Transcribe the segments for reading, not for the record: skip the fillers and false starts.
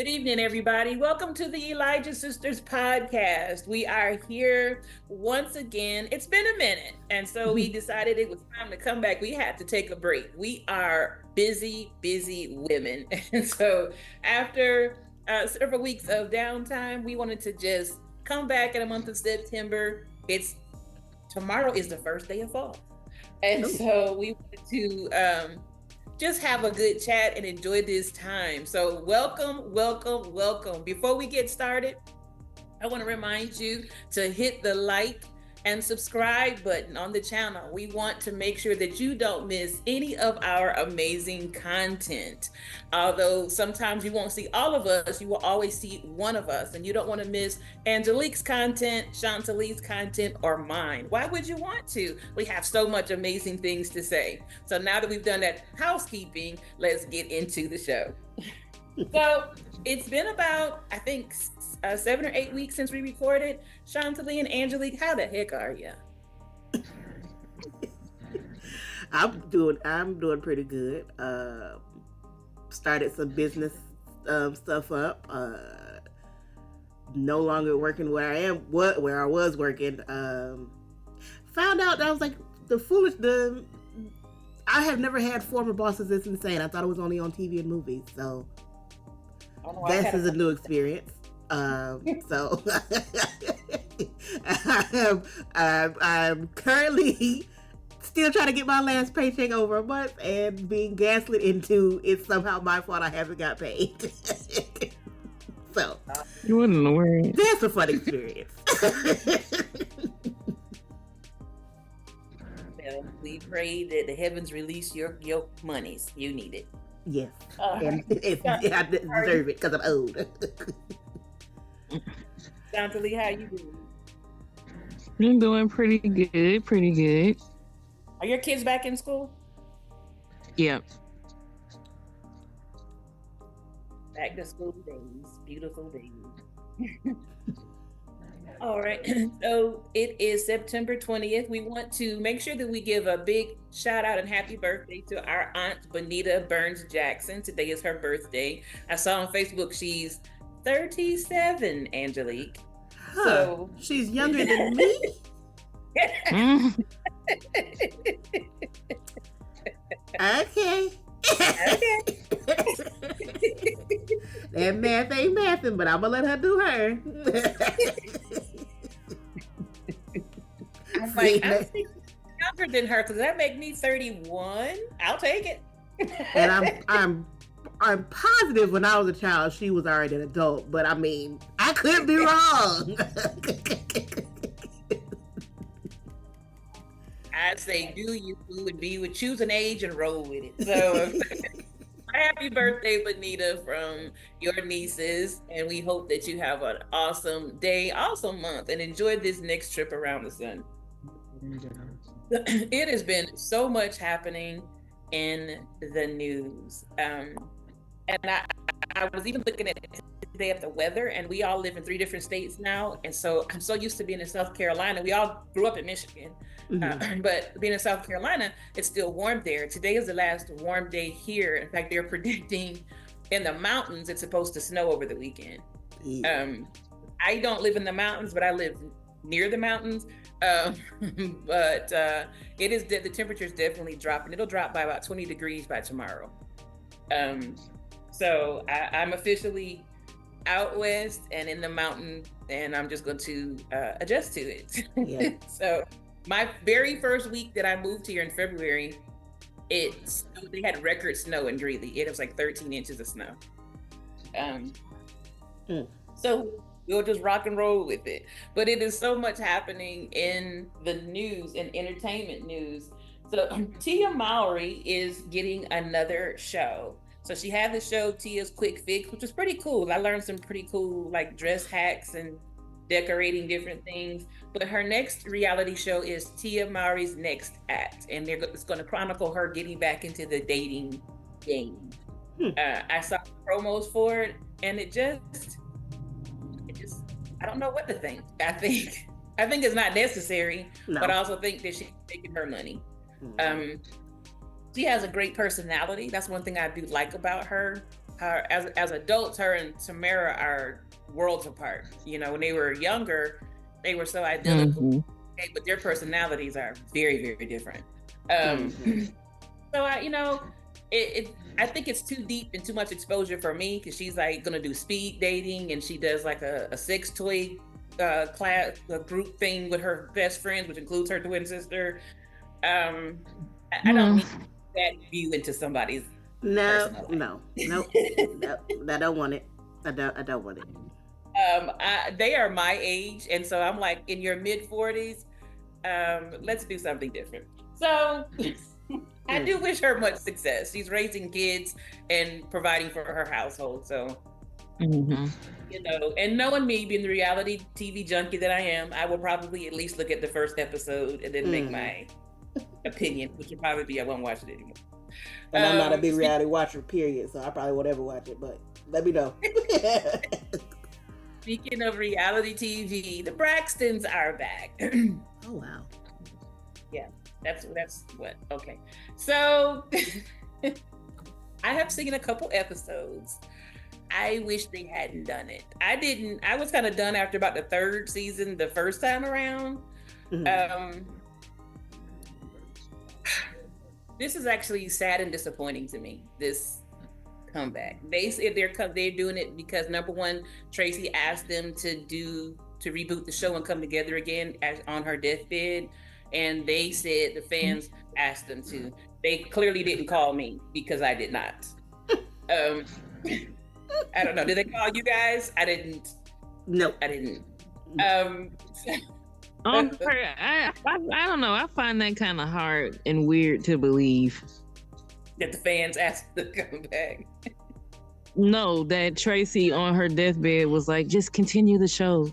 Good evening, everybody. Welcome to the Elijah Sisters podcast. We are here once again. It's been a minute, and so we decided it was time to come back. We had to take a break. We are busy, busy women. And so, after several weeks of downtime, we wanted to just come back in the month of September. It's tomorrow is the first day of fall. And so, we wanted to just have a good chat and enjoy this time. So welcome, welcome, welcome. Before we get started, I want to remind you to hit the like and subscribe button on the channel. We want to make sure that you don't miss any of our amazing content. Although sometimes you won't see all of us, you will always see one of us, and you don't want to miss Angelique's content, Chantali's content, or mine. Why would you want to? We have so much amazing things to say. So now that we've done that housekeeping, let's get into the show. So it's been about, I think, 7 or 8 weeks since we recorded. Chantali and Angelique, how the heck are you? I'm doing pretty good. Started some business stuff up. No longer working where I was working. Found out that I was like I have never had former bosses this insane. I thought it was only on TV and movies. So this is a new experience. So I'm currently still trying to get my last paycheck over a month and being gaslit into it's somehow my fault I haven't got paid. So you wouldn't worry. That's a fun experience. Well, we pray that the heavens release your monies. You need it. Yes. And I deserve it because I'm old. Chantali, how you doing? I'm doing pretty good. Are your kids back in school? Yeah. Back to school days. Beautiful days. All right. So it is September 20th. We want to make sure that we give a big shout out and happy birthday to our aunt, Bonita Burns Jackson. Today is her birthday. I saw on Facebook she's 37, Angelique. Huh. So she's younger than me? Okay. That math ain't mathing, but I'm gonna let her do her. I'm like, I'm younger than her because that make me 31. I'll take it. And I'm positive when I was a child she was already an adult, but I mean I could be wrong. I'd say do you and be with choose an age and roll with it. So happy birthday, Bonita, from your nieces, and we hope that you have an awesome day, awesome month, and enjoy this next trip around the sun. It has been so much happening in the news. And I was even looking at today at the weather, and we all live in 3 different states now. And so I'm so used to being in South Carolina. We all grew up in Michigan, but being in South Carolina, it's still warm there. Today is the last warm day here. In fact, they're predicting in the mountains, it's supposed to snow over the weekend. I don't live in the mountains, but I live near the mountains. But it is the temperature is definitely dropping. It'll drop by about 20 degrees by tomorrow. So I'm officially out west and in the mountain, and I'm just going to adjust to it. Yeah. So my very first week that I moved here in February, they had record snow in Greeley. It was like 13 inches of snow. So we'll just rock and roll with it. But it is so much happening in the news and entertainment news. So Tia Mowry is getting another show. So she had the show Tia's Quick Fix, which was pretty cool. I learned some pretty cool like dress hacks and decorating different things. But her next reality show is Tia Mowry's Next Act, and it's going to chronicle her getting back into the dating game. I saw promos for it, and it just I don't know what to think. I think it's not necessary, but I also think that she's making her money. She has a great personality. That's one thing I do like about her. her as adults, her and Tamara are worlds apart. You know, when they were younger, they were so identical, but their personalities are very, very different. So I, you know, I think it's too deep and too much exposure for me because she's like gonna do speed dating and she does like a sex toy class, a group thing with her best friends, which includes her twin sister. I don't need that view into somebody's personal life. No, I don't want it. I don't want it. They are my age, and so I'm like in your mid 40s. Let's do something different. So I do wish her much success. She's raising kids and providing for her household. So, you know, and knowing me being the reality TV junkie that I am, I will probably at least look at the first episode and then make my opinion, which will probably be I won't watch it anymore. And I'm not a big reality watcher, period. So I probably won't ever watch it, but let me know. Speaking of reality TV, the Braxtons are back. Oh, wow. Yeah, that's what. Okay. So I have seen a couple episodes. I wish they hadn't done it. I was kind of done after about the third season, the first time around. This is actually sad and disappointing to me, this comeback. They said they're doing it because number one, Tracy asked them to reboot the show and come together again on her deathbed. And they said the fans asked them to. They clearly didn't call me because I did not. I don't know. Did they call you guys? I didn't. No, I didn't. I don't know. I find that kind of hard and weird to believe that the fans asked to come back. No, that Tracy on her deathbed was like, just continue the show.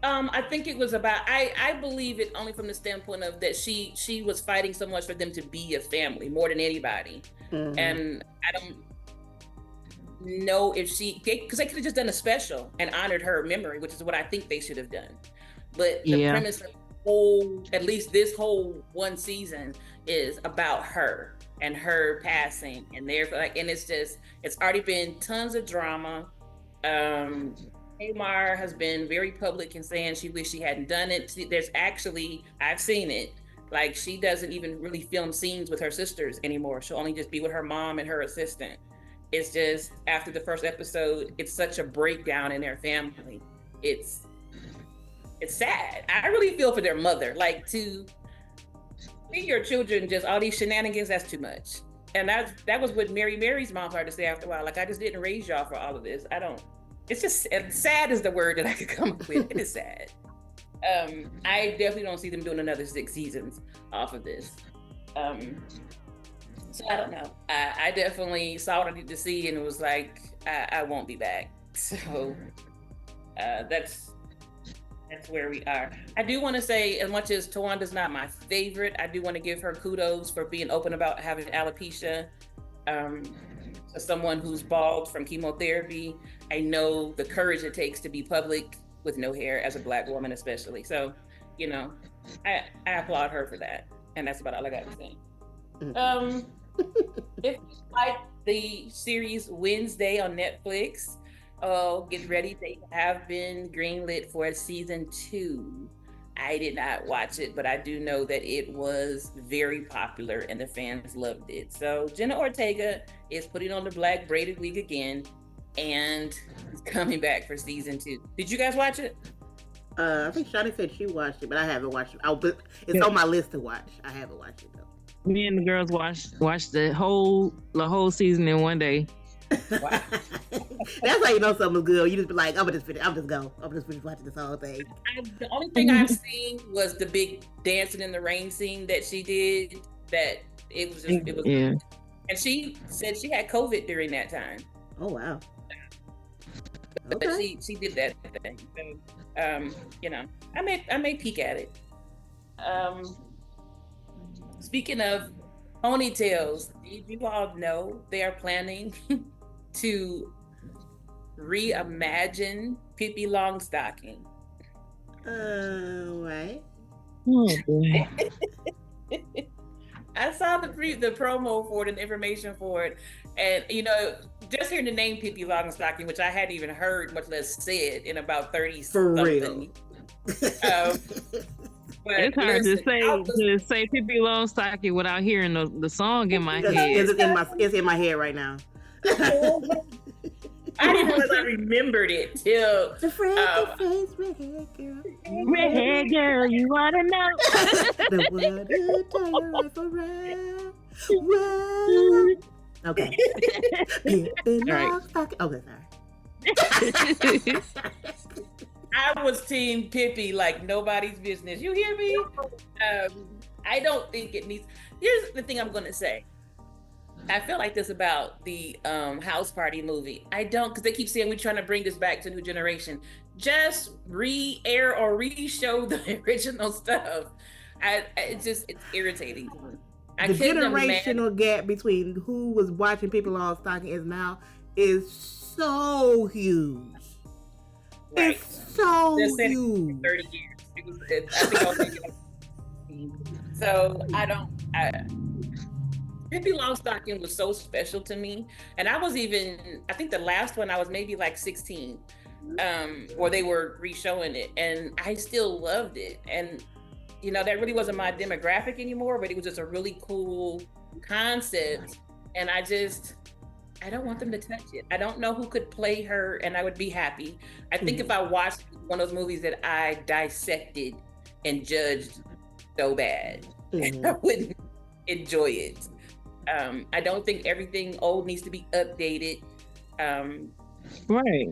I think it was about, I believe it only from the standpoint of that she was fighting so much for them to be a family more than anybody. And I don't know if because they could have just done a special and honored her memory, which is what I think they should have done. But the premise of at least this whole one season is about her and her passing, and it's already been tons of drama. Tamar has been very public in saying she wished she hadn't done it. I've seen it, like she doesn't even really film scenes with her sisters anymore. She'll only just be with her mom and her assistant. It's just after the first episode, it's such a breakdown in their family. It's sad. I really feel for their mother. Like, to see your children just all these shenanigans, that's too much. And that was what Mary's mom started to say after a while. Like, I just didn't raise y'all for all of this. It's just sad is the word that I could come up with. It is sad. I definitely don't see them doing another 6 seasons off of this. So I don't know. I definitely saw what I needed to see and it was like, I won't be back. So that's where we are. I do want to say, as much as Tawanda's not my favorite, I do want to give her kudos for being open about having alopecia. As someone who's bald from chemotherapy, I know the courage it takes to be public with no hair as a Black woman, especially. So, you know, I applaud her for that. And that's about all I got to say. If you like the series Wednesday on Netflix, get ready. They have been greenlit for season 2. I did not watch it, but I do know that it was very popular and the fans loved it. So Jenna Ortega is putting on the black braided wig again and is coming back for season 2. Did you guys watch it? I think Shawty said she watched it, but I haven't watched it. It's on my list to watch. I haven't watched it though. Me and the girls watched the whole season in one day. Wow. That's how you know something's good. You just be like, I'm just finish watching this whole thing. The only thing I've seen was the big dancing in the rain scene that she did. That it was. Yeah. And she said she had COVID during that time. Oh wow. But Okay. she did that thing. So, you know, I may peek at it. Speaking of ponytails, did you all know they are planning to reimagine Pippi Longstocking? Right. Oh, boy. I saw the promo for it and information for it, and you know, just hearing the name Pippi Longstocking, which I hadn't even heard, much less said, in about 30 For something. It's hard to say Pippi Longstocking without hearing the song in my head. It's in my head right now. I didn't realize I remembered it till the face redhead girl. Redhead girl, you wanna know? The one who turn your life around. Whoa. Okay. Okay, sorry. I was team Pippi like nobody's business. You hear me? I don't think it needs. Here's the thing I'm going to say. I feel like this about the House Party movie. I don't, because they keep saying we're trying to bring this back to new generation. Just re-air or re-show the original stuff. It's irritating. The generational gap between who was watching Pippi Longstocking is now is so huge. Right. It's so huge. 30 years. I think I was thinking so Pippi Longstocking was so special to me. And I think the last one I was maybe like 16, where they were re-showing it. And I still loved it. And, you know, that really wasn't my demographic anymore, but it was just a really cool concept. And I don't want them to touch it. I don't know who could play her, and I would be happy. I think if I watched one of those movies that I dissected and judged so bad, I wouldn't enjoy it. I don't think everything old needs to be updated. Right.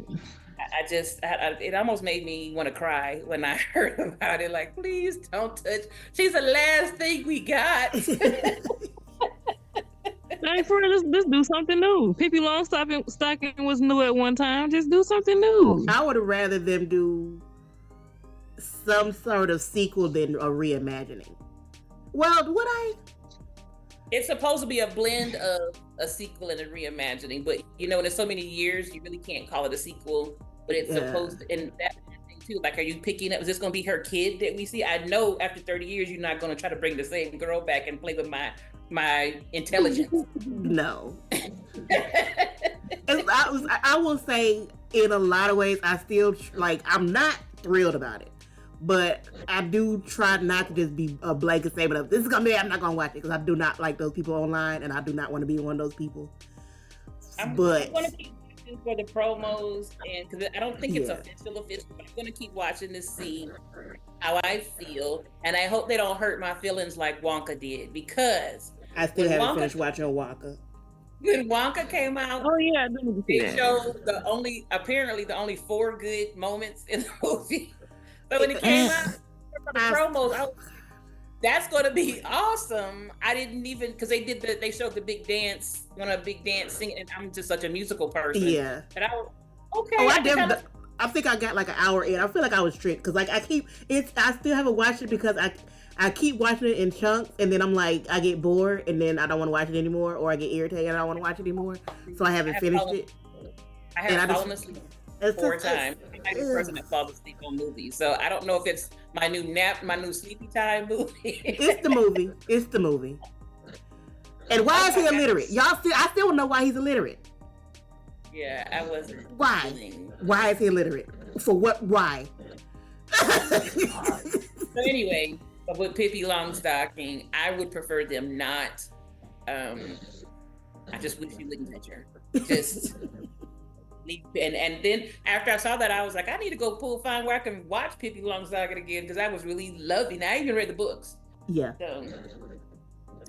It almost made me want to cry when I heard about it. Like, please don't touch. She's the last thing we got. Like, for real, just do something new. Pippi Longstocking was new at one time. Just do something new. I would have rather them do some sort of sequel than a reimagining. Well, would I? It's supposed to be a blend of a sequel and a reimagining, but you know, in so many years, you really can't call it a sequel. But it's supposed to, and that thing too. Like, are you picking up? Is this going to be her kid that we see? I know after 30 years, you're not going to try to bring the same girl back and play with my intelligence. No. I will say, in a lot of ways, I still I'm not thrilled about it. But I do try not to just be a blanket statement of this is gonna be. I'm not gonna watch it because I do not like those people online, and I do not want to be one of those people. I'm going to keep watching for the promos, and because I don't think it's official, but I'm going to keep watching to see how I feel, and I hope they don't hurt my feelings like Wonka did, because I still haven't finished watching Wonka. When Wonka came out, they showed apparently the only 4 good moments in the movie. So when it came out, the promos, that's going to be awesome. I didn't even, because they showed the big dance, one of the big dance singing, and I'm just such a musical person. Yeah. And I was, okay. Oh, I think I got like an hour in. I feel like I was tricked, because like I still haven't watched it because I keep watching it in chunks, and then I'm like, I get bored, and then I don't want to watch it anymore, or I get irritated and I don't want to watch it anymore. So I haven't finished it. I have fallen asleep 4 times. I'm the person that falls asleep on movies, so I don't know if it's my new sleepy time movie. It's the movie. And why is he illiterate? I still don't know why he's illiterate. Yeah, I wasn't. Why? Why is he illiterate? For what? Why? So anyway, with Pippi Longstocking, I would prefer them not. I just wish you wouldn't touch her. Just. And then after I saw that, I was like, I need to go find where I can watch Pippi Longstocking again, because I was really loving it. I even read the books. Yeah. So,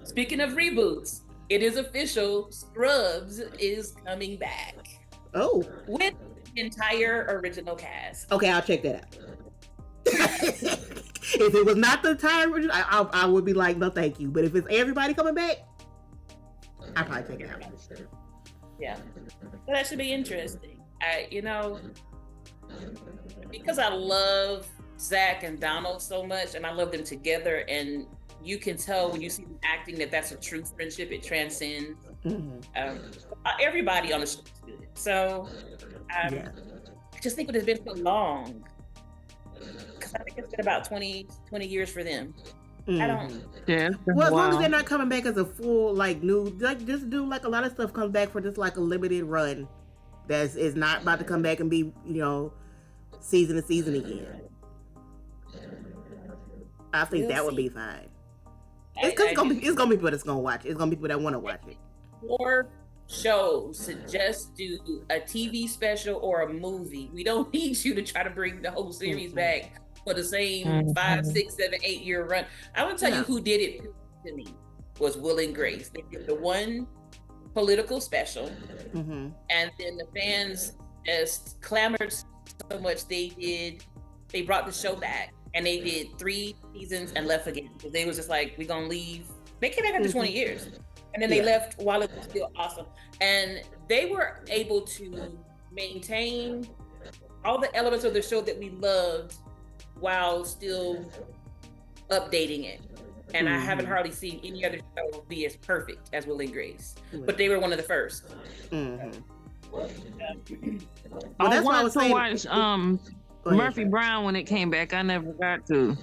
speaking of reboots, it is official. Scrubs is coming back. Oh. With the entire original cast. Okay, I'll check that out. If it was not the entire original, I would be like, no, thank you. But if it's everybody coming back, I'll probably check it out. Yeah. So that should be interesting. Because I love Zach and Donald so much, and I love them together, and you can tell when you see them acting that that's a true friendship. It transcends. Everybody on the show is good. So I just think it has been so long. Because I think it's been about 20 years for them. I don't. Yeah. Well, as long as Wow. they're not coming back as a full like new, like just do like a lot of stuff comes back for just like a limited run. That is not about to come back and be season to season again. I think We'll that would see. be fine. It's gonna be people that's gonna watch it. It's gonna be people that want to watch it. More shows to just do a TV special or a movie. We don't need you to try to bring the whole series back for the same 5, 6, 7, 8 year run. I want to tell you who did it to me was Will and Grace. They did the one political special, and then the fans just clamored so much they brought the show back, and they did 3 seasons and left again because they was just like, we're gonna leave. They came back after 20 years, and then they left while it was still awesome, and they were able to maintain all the elements of the show that we loved while still updating it. And I haven't hardly seen any other show be as perfect as Will and Grace, but they were one of the first. Well, I that's what I wanted was to saying. watch Murphy Brown when it came back. I never got to.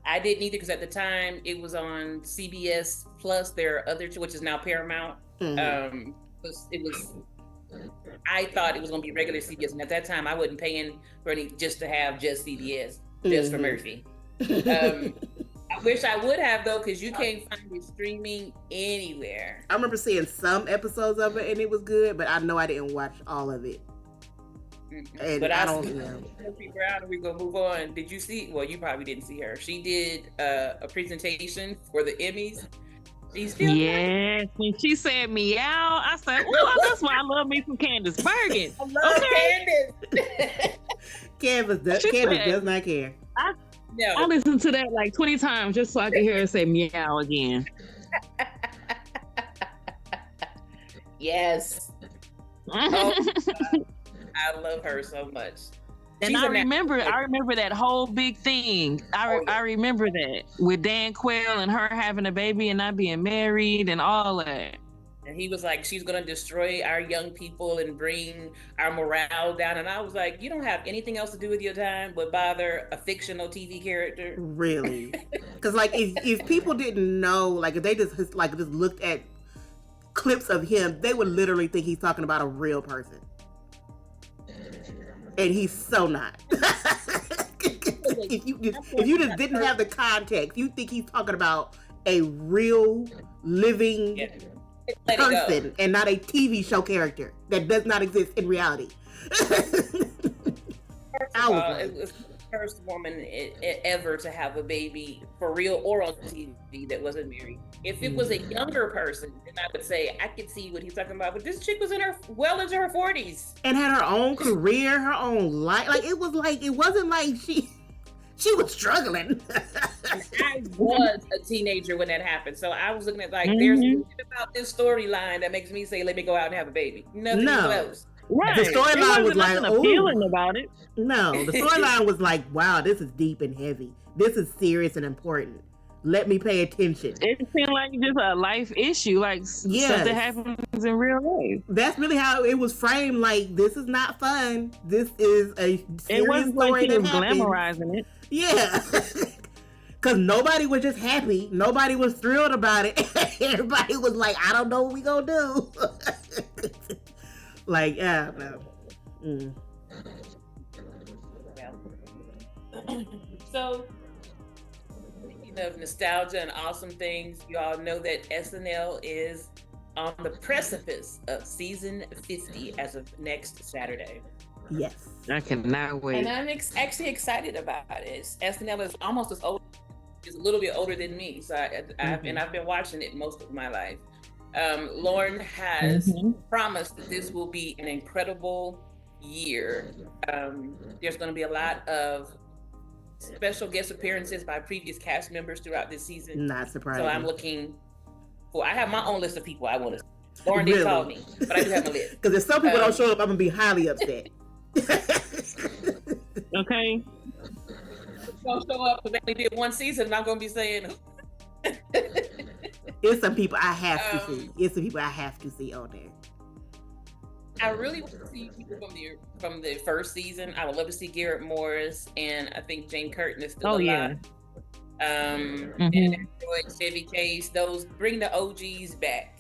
I didn't either because at the time it was on CBS Plus. There are other, which is now Paramount. It was. I thought it was going to be regular CBS, and at that time I wasn't paying for any just to have just CBS, just for Murphy. I wish I would have though, because you can't find it streaming anywhere. I remember seeing some episodes of it and it was good, but I know I didn't watch all of it. And But I I don't see know. Murphy Brown, and we're gonna move on. Did you see? Well, you probably didn't see her. She did a presentation for the Emmys. She's still Yes, when she said meow, I said, "Oh, that's why I love me some Candace Bergen." I love Candace. Candace does not care. I No, listened to that like 20 times just so I could hear her say meow again. yes. Oh, God. I love her so much. And I remember that whole big thing. I remember that with Dan Quayle and her having a baby and not being married and all that. And he was like, she's going to destroy our young people and bring our morale down. And I was like, you don't have anything else to do with your time but bother a fictional TV character? Really? Because like if people didn't know, like if they just looked at clips of him, they would literally think he's talking about a real person. And he's so not. if you just didn't have the context, you think he's talking about a real living person and not a TV show character that does not exist in reality. It was the first woman ever to have a baby for real or on TV that wasn't married. If it was a younger person, then I would say I could see what he's talking about. But this chick was well into her 40s and had her own career, her own life. Like it wasn't like she was struggling. I was a teenager when that happened, so I was looking at there's nothing about this storyline that makes me say, let me go out and have a baby. Nothing close. Right. The storyline was like, appealing about it. No, the storyline was like, wow, this is deep and heavy. This is serious and important. Let me pay attention. It seemed like just a life issue, like stuff that happens in real life. That's really how it was framed. Like, this is not fun. This is a serious it wasn't story like he was that happened. glamorizing it. Yeah. Because nobody was just happy. Nobody was thrilled about it. Everybody was like, I don't know what we gonna do. Like, yeah, no. So, speaking of nostalgia and awesome things, you all know that SNL is on the precipice of season 50 as of next Saturday. Yes. I cannot wait. And I'm actually excited about it. SNL is almost as old, is a little bit older than me. So I've been watching it most of my life. Lauren has promised that this will be an incredible year. There's going to be a lot of special guest appearances by previous cast members throughout this season. Not surprising. So I'm looking for, I have my own list of people I want to see. Lauren didn't call me, but I do have a list. Because if some people don't show up, I'm going to be highly upset. Okay. Don't show up because they only did one season, and I'm going to be saying... It's some people I have to see. It's some people I have to see on there. I really want to see people from the first season. I would love to see Garrett Morris, and I think Jane Curtin is still alive. And Android, Chevy Chase. Those bring the OGs back.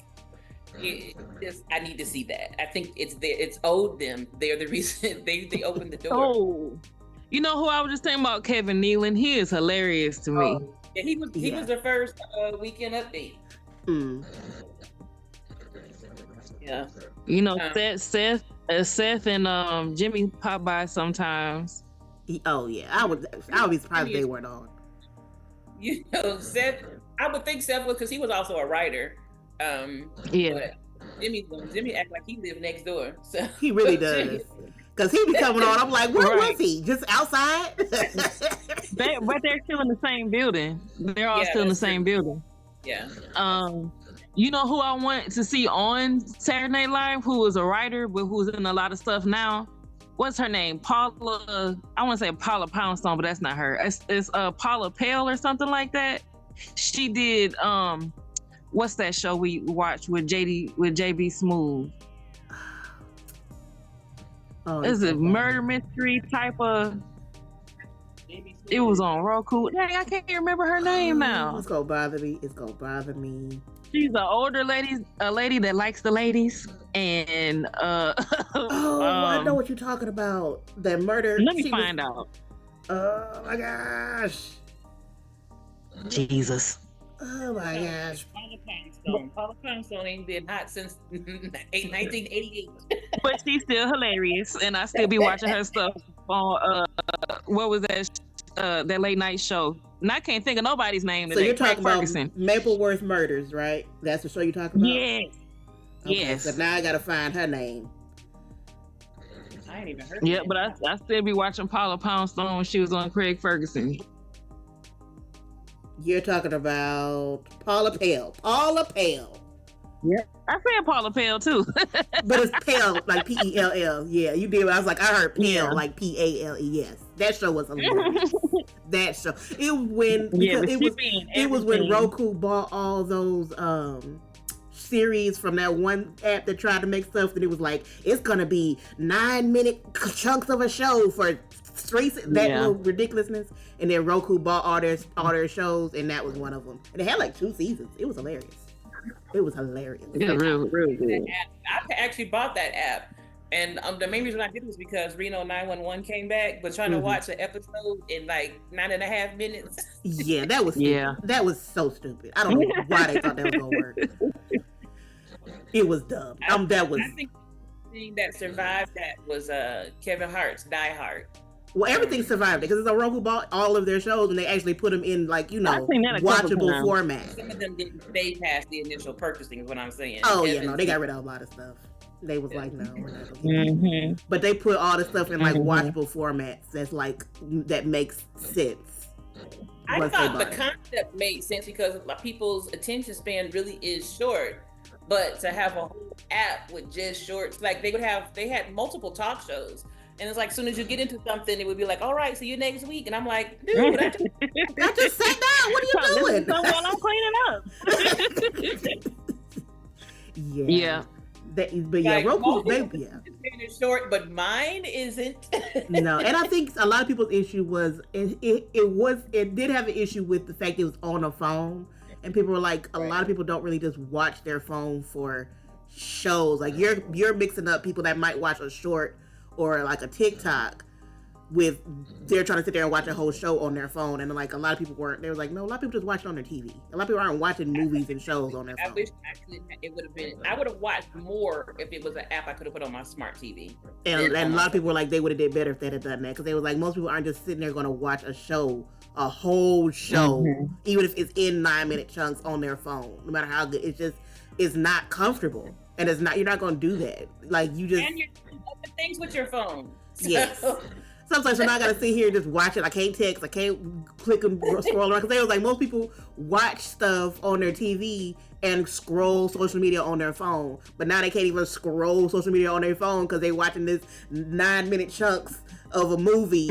I need to see that. I think it's owed them. They're the reason they opened the door. Oh, you know who I was just thinking about? Kevin Nealon. He is hilarious to me. Yeah, he was the first Weekend Update. Yeah. You know, Seth and Jimmy pop by sometimes. Oh yeah, I would be surprised if they weren't on. You know, Seth. I would think Seth was, because he was also a writer. Yeah. But Jimmy act like he lived next door. So he really does. Because he be coming on. I'm like, where was he? Just outside? But they're still in the same building. They're all still in the same building. Yeah. You know who I want to see on Saturday Night Live, who is a writer, but who's in a lot of stuff now? What's her name? Paula. I want to say Paula Poundstone, but that's not her. It's Paula Pale or something like that. She did what's that show we watched with JB Smoove? Oh, it's a murder mystery type of. It was on Roku. Dang, I can't remember her name now. It's gonna bother me. She's an older lady, a lady that likes the ladies, and I know what you're talking about. That murder. Let me find out. Oh my gosh. Jesus. Oh my gosh. Paula Poundstone ain't been hot since 1988. But she's still hilarious, and I still be watching her stuff on what was that late night show? And I can't think of nobody's name. So you're talking about Mapleworth Murders, right? That's the show you're talking about? Yes. Okay, yes. So now I gotta find her name. I ain't even heard. Yeah, but I still be watching Paula Poundstone when she was on Craig Ferguson. You're talking about Paula Pale. Paula Pale. Yeah, I said Paula Pale too. But it's Pale, like Pell. Yeah, you did. I was like, I heard Pale, like Pale. Yes, that show was hilarious. That show. It was when Roku bought all those series from that one app that tried to make stuff, that it was like, it's gonna be 9-minute chunks of a show for little ridiculousness. And then Roku bought all their shows, and that was one of them. And it had like 2 seasons. It was hilarious. Yeah, really good. I actually bought that app, and the main reason I did it was because Reno 911 came back, but trying to watch an episode in like 9.5 minutes. Yeah, that was stupid. That was so stupid. I don't know why they thought that was gonna work. It was dumb. I think the thing that survived that was Kevin Hart's Die Hard. Well, everything survived it because it's a Roku bought all of their shows, and they actually put them in, like, watchable format. Some of them didn't stay past the initial purchasing, is what I'm saying. Oh, they got rid of a lot of stuff. They was like, no, we're not gonna But they put all the stuff in, like, watchable formats that makes sense. I thought the concept made sense because people's attention span really is short. But to have a whole app with just shorts, like they had multiple talk shows. And it's like, as soon as you get into something, it would be like, all right, see you next week. And I'm like, dude, I just sat down. What are you doing? While I'm cleaning up. Yeah. But yeah, Roku, it's short, but mine isn't. No, and I think a lot of people's issue was it did have an issue with the fact it was on a phone, and people were like, a lot of people don't really just watch their phone for shows. Like you're mixing up people that might watch a short or like a TikTok with they're trying to sit there and watch a whole show on their phone, and like a lot of people weren't. They were like, no, a lot of people just watch it on their TV. A lot of people aren't watching movies and shows on their phone. I wish actually it would have been. I would have watched more if it was an app I could have put on my smart TV. And a lot of people were like, they would have did better if they had done that, because they were like, most people aren't just sitting there going to watch a whole show, even if it's in 9-minute chunks on their phone. No matter how good, it's not comfortable, and you're not going to do that. Like you just. And you're doing other things with your phone. Yes. Sometimes I gotta sit here and just watch it. I can't text. I can't click and scroll around. Because they was like, most people watch stuff on their TV and scroll social media on their phone. But now they can't even scroll social media on their phone because they're watching this 9-minute chunks of a movie.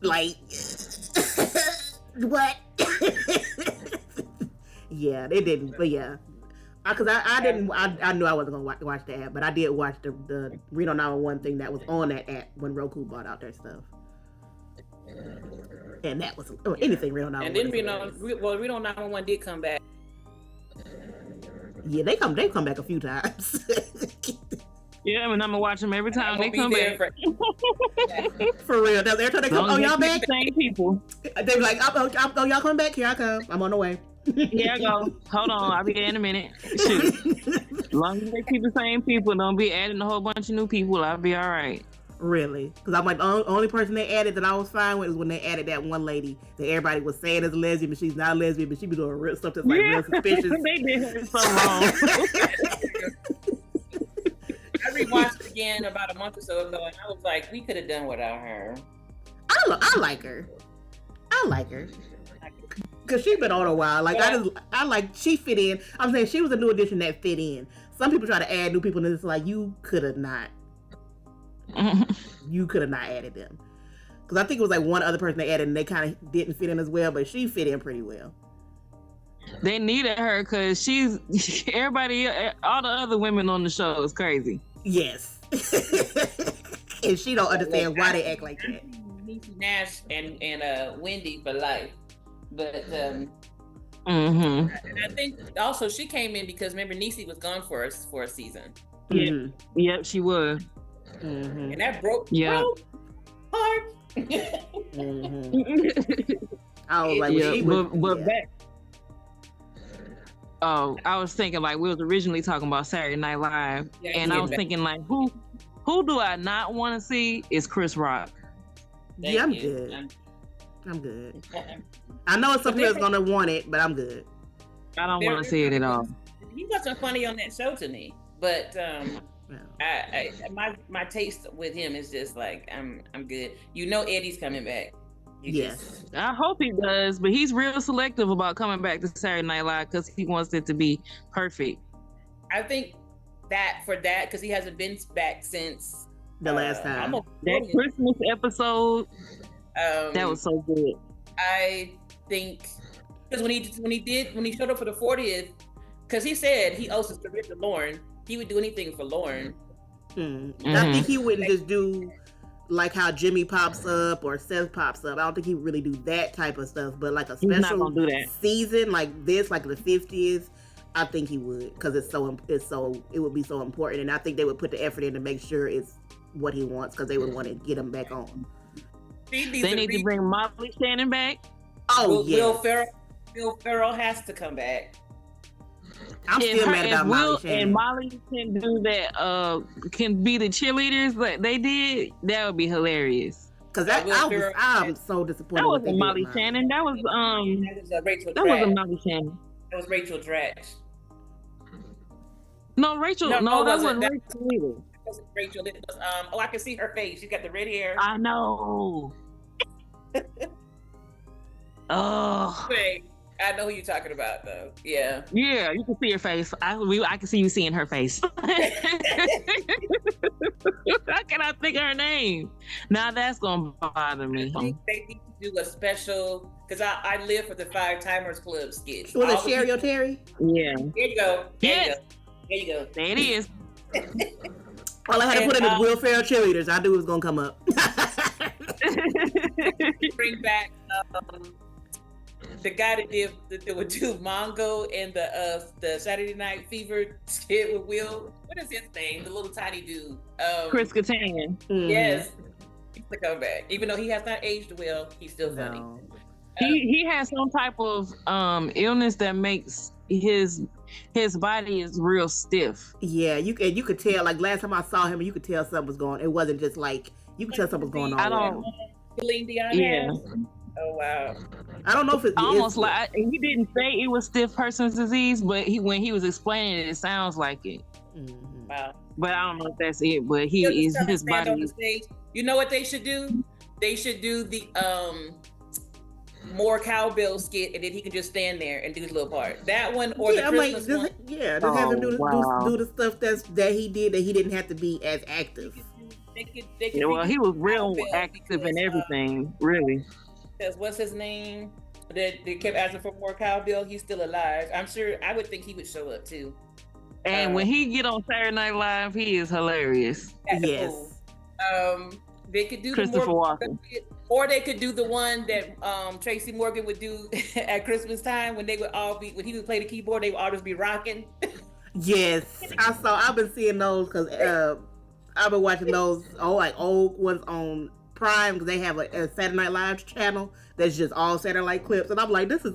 Like, what? Yeah, they didn't. But yeah. Because I knew I wasn't going to watch the app, but I did watch the Reno 911 thing that was on that app when Roku bought out their stuff. And that was anything Reno 911. And then Reno 911 did come back. Yeah, they come back a few times. Yeah, I mean, I'm gonna watch them every time they come back. For real. Every time they come, oh, y'all back? Same people. They be like, oh, y'all come back? Here I come. I'm on the way. Here I go. Hold on, I'll be there in a minute. Shoot. As long as they keep the same people, don't be adding a whole bunch of new people, I'll be all right. Really? Because I'm like, the only person they added that I was fine with was when they added that one lady that everybody was saying is a lesbian, but she's not a lesbian, but she be doing real stuff that's like real suspicious. They did her so wrong. I rewatched it again about a month or so ago, and I was like, we could have done without her. I like her. Because she's been on a while. Like, I like, she fit in. I'm saying she was a new addition that fit in. Some people try to add new people, and it's like, you could have not added them. Because I think it was like one other person they added, and they kind of didn't fit in as well, but she fit in pretty well. They needed her because everybody, all the other women on the show is crazy. Yes. And she don't understand why they act like that. Niecy Nash and Wendy for life. But mm-hmm. And I think also she came in because remember Niecy was gone for a season. Mm-hmm. Yep, she was. Mm-hmm. And that broke heart. Mm-hmm. I was like, back. Oh, I was thinking like we was originally talking about Saturday Night Live, and I was thinking like who do I not want to see is Chris Rock. I'm good. I know some people gonna want it, but I'm good. I don't want to see it at all. He wasn't funny on that show to me, but my taste with him is just like I'm good. You know Eddie's coming back. Yes. I hope he does, but he's real selective about coming back to Saturday Night Live because he wants it to be perfect. I think because he hasn't been back since the last time. That Christmas episode, that was so good. I think because when he showed up for the 40th, because he said he owes his career to Lauren, he would do anything for Lauren. Mm-hmm. I think he wouldn't just do like how Jimmy pops up or Seth pops up. I don't think he would really do that type of stuff, but like a special season like this, like the 50th, I think he would, because it would be so important, and I think they would put the effort in to make sure it's what he wants, because they would want to get him back on. They need to bring Molly Shannon back. Oh, yeah. Will Ferrell has to come back. I'm still mad about Molly Shannon. And Molly can do that, can be the cheerleaders like they did, that would be hilarious. Because I'm so disappointed. That wasn't Molly Shannon. That was Rachel Dratch. That wasn't Molly Shannon. That was Rachel Dratch. No, Rachel. No, that wasn't Rachel either. That wasn't Rachel. It was I can see her face. She's got the red hair. I know. Oh. Wait. I know who you're talking about, though. Yeah. Yeah, you can see her face. I can see you seeing her face. I cannot think of her name. Now that's gonna bother me. I think they need to do a special, because I live for the 5 Timers Club skit. Was it Sherry O'Terry? Yeah. There you go. Yes. There you go. There it is. All I had to put in is Will Ferrell cheerleaders. I knew it was gonna come up. Bring back the guy that would do Mongo and the Saturday Night Fever skit with Will. What is his name? The little tiny dude. Chris Kattan. Yes. He's to come back. Even though he has not aged well, he's still funny. He has some type of illness that makes his body is real stiff. Yeah, you could tell. Like last time I saw him, you could tell something was going. It wasn't just like you could tell something was going on. I don't. Celine Dion. Yeah. Oh wow. I don't know if it's almost like he didn't say it was stiff person's disease, but when he was explaining it, it sounds like it. Mm-hmm. Wow. But I don't know if that's it. But his body. On the stage. You know what they should do? They should do the more cowbell skit, and then he can just stand there and do his little part. That one or the Christmas one. Yeah, just have him do the stuff that he did that he didn't have to be as active. They could well, he was real active in everything, really. Because what's his name? They kept asking for more cowbell. He's still alive. I'm sure. I would think he would show up too. And when he get on Saturday Night Live, he is hilarious. Yes. They could do Christopher Walken. Or they could do the one that Tracy Morgan would do at Christmas time when they would all be, when he would play the keyboard, they would all just be rocking. Yes, I've been seeing those because I've been watching those old ones on Prime because they have a Saturday Night Live channel that's just all Saturday Night clips, and I'm like, this is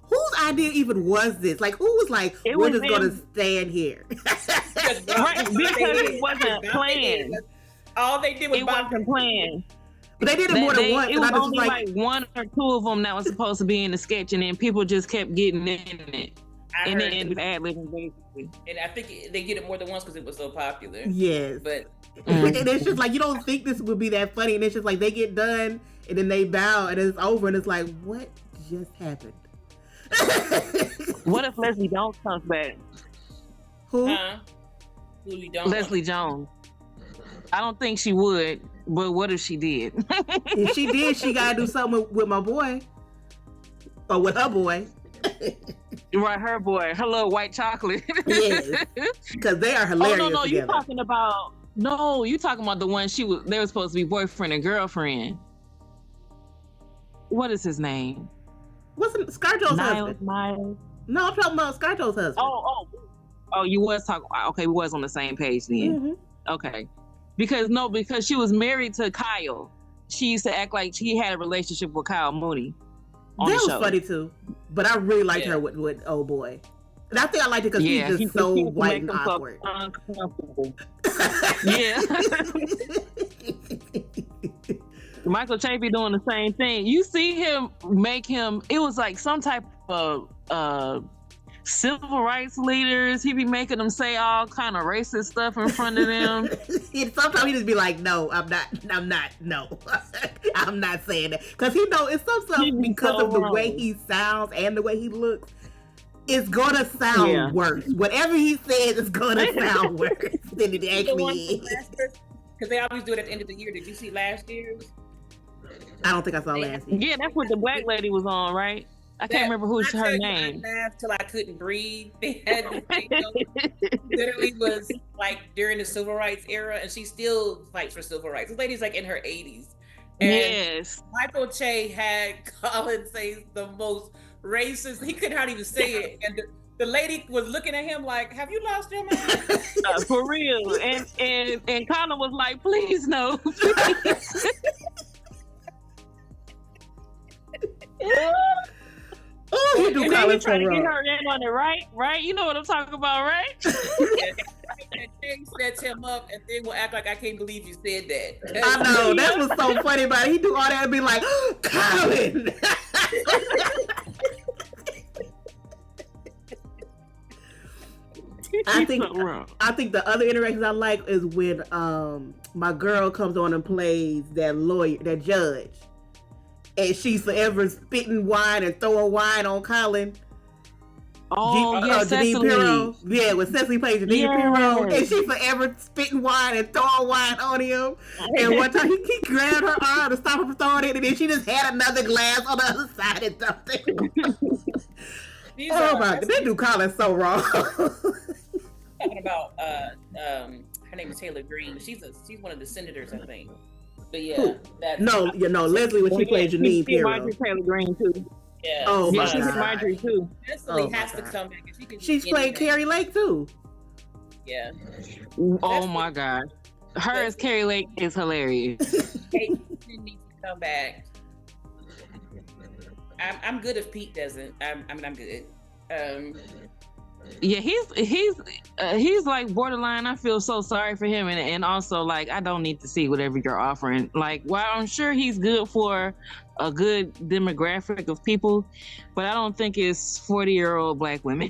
whose idea even was this? Like, who was like, we're just gonna stand here? Right, because it wasn't planned. All they did was it wasn't planned. But they did it more than once. It was only like one or two of them that was supposed to be in the sketch, and then people just kept getting in it. And then ad-libbing basically. And I think they did it more than once because it was so popular. Yes. But and it's just like, you don't think this would be that funny, and it's just like they get done and then they bow and it's over and it's like, what just happened? What if Leslie Jones comes back? Who? Leslie Jones. I don't think she would, but what if she did? If she did, she gotta do something with my boy. Or with her boy. Right, her boy, her little white chocolate. Yes, because they are hilarious. Oh no, together. you talking about the one they were supposed to be boyfriend and girlfriend. What is his name? Wasn't ScarJo's husband? Miles. No, I'm talking about ScarJo's husband. Oh, you was talking. Okay, we was on the same page then. Mm-hmm. Okay, because she was married to Kyle. She used to act like she had a relationship with Kyle Mooney. That was funny too, but I really liked her with old boy, and I think I liked it because he's just so white and awkward. Yeah. Michael Che be doing the same thing. You see him make him. It was like some type of civil rights leaders. He be making them say all kind of racist stuff in front of them. Sometimes he just be like, "No, I'm not. No, I'm not saying that," because he know it's something because of the way he sounds and the way he looks. It's gonna sound worse. Whatever he says is gonna sound worse than it actually is. Because they always do it at the end of the year. Did you see last year's? I don't think I saw last year. Yeah, that's what the black lady was on, right? I can't remember her name. I laughed till I couldn't breathe. They had literally was like during the civil rights era, and she still fights for civil rights. This lady's like in her 80s. And yes. Michael Che had Colin say the most racist. He could not even say it, and the lady was looking at him like, "Have you lost your mind?" For real. And Colin was like, "Please no." Please. Oh, you do Colin so wrong. To get wrong. her in on it, right? You know what I'm talking about, right? And Jay sets him up, and then will act like, "I can't believe you said that." I know, that was so funny about it. He do all that and be like, "Colin." I think the other interactions I like is when my girl comes on and plays that judge. And she's forever spitting wine and throwing wine on Colin. Oh, yes, Janine Pirro. Yeah, when Cecily plays Janine Pirro. And she's forever spitting wine and throwing wine on him. And one time he grabbed her arm to stop her from throwing it, and then she just had another glass on the other side and dumped it. Oh my God, they do Colin so wrong. Talking about her name is Taylor Greene. She's one of the senators, I think. But yeah, that's Leslie when she played Janine Pirro. Marjorie Taylor Greene too. Yeah. Oh my God. She's Marjorie too. Cecily has to come back. She's played Carrie Lake too. Yeah. Oh my God. Her as Carrie Lake is hilarious. Pete needs to come back. I'm good if Pete doesn't. I'm good. Yeah, he's like borderline. I feel so sorry for him, and also like I don't need to see whatever you're offering. Like, while I'm sure he's good for a good demographic of people, but I don't think it's 40-year-old black women.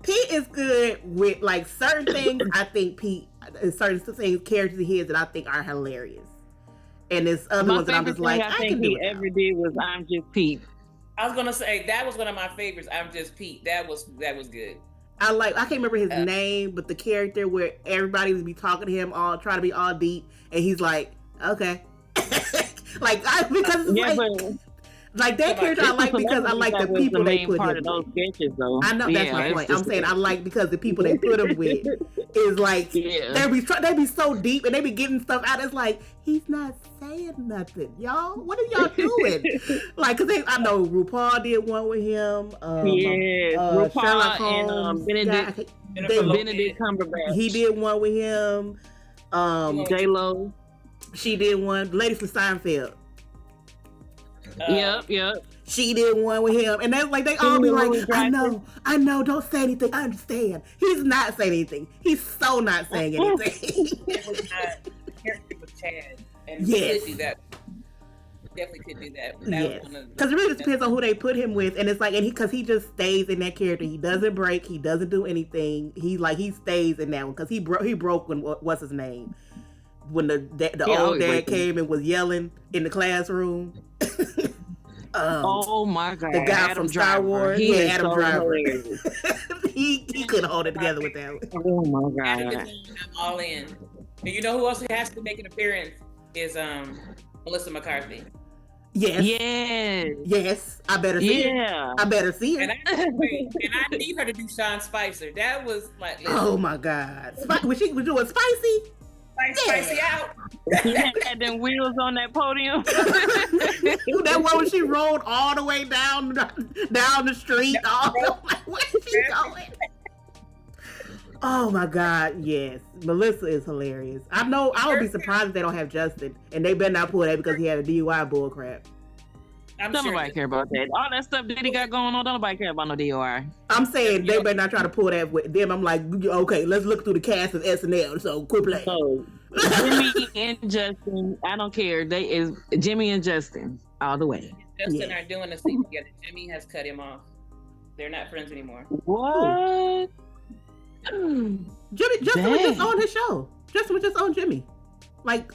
Pete is good with like certain things. I think Pete, certain things, characters he has that I think are hilarious, and there's other ones that I'm just like, I think he ever did was I'm Just Pete. I was gonna say that was one of my favorites. I'm Just Pete. That was good. I can't remember his name, but the character where everybody would be talking to him, all trying to be all deep, and he's like, okay, like that character I like because I like the people they put him with. Those sketches, though. I know that's my point. I'm saying I like because the people they put him with, is like Yeah. they be so deep and they be getting stuff out. It's like he's not saying nothing, y'all. What are y'all doing? Like, cause I know RuPaul did one with him. RuPaul Sherlock Holmes, and Benedict Cumberbatch. He did one with him. J-Lo. She did one. Lady from Seinfeld. Yep. She did one with him, and they're like, they all be like, I know, don't say anything. I understand. He's not saying anything. He's so not saying anything. It was not character with Chad, and Yes. could do that. Definitely could do that. Yes, because it really just depends on who they put him with, and it's like, and because he just stays in that character. He doesn't break. He doesn't do anything. He stays in that one because he broke when what's his name, when the old dad came and was yelling in the classroom. Oh my God! The guy Adam from Star Wars, Adam so Driver. hilarious. he couldn't hold it together with that one. Oh my After God! the scene, I'm all in. And you know who else has to make an appearance is Melissa McCarthy. Yes. I better see her. I better see her. And I need her to do Sean Spicer. That was like, listen, Oh my God! Was she doing spicy? spicy out. She had them wheels on that podium. That one when she rolled all the way down the street. Where is she going? Oh my God, yes. Melissa is hilarious. I would be surprised if they don't have Justin. And they better not pull that because he had a DUI bullcrap. I'm Don't sure nobody care about that. All that stuff that he got going on, don't nobody care about no DOI. I'm saying they better not try to pull that with them. I'm like, okay, let's look through the cast of SNL. So quit playing. So Jimmy and Justin, I don't care. They is Jimmy and Justin all the way. Justin are doing a scene together. Jimmy has cut him off. They're not friends anymore. What? Justin was just on his show. Justin was just on Jimmy. Like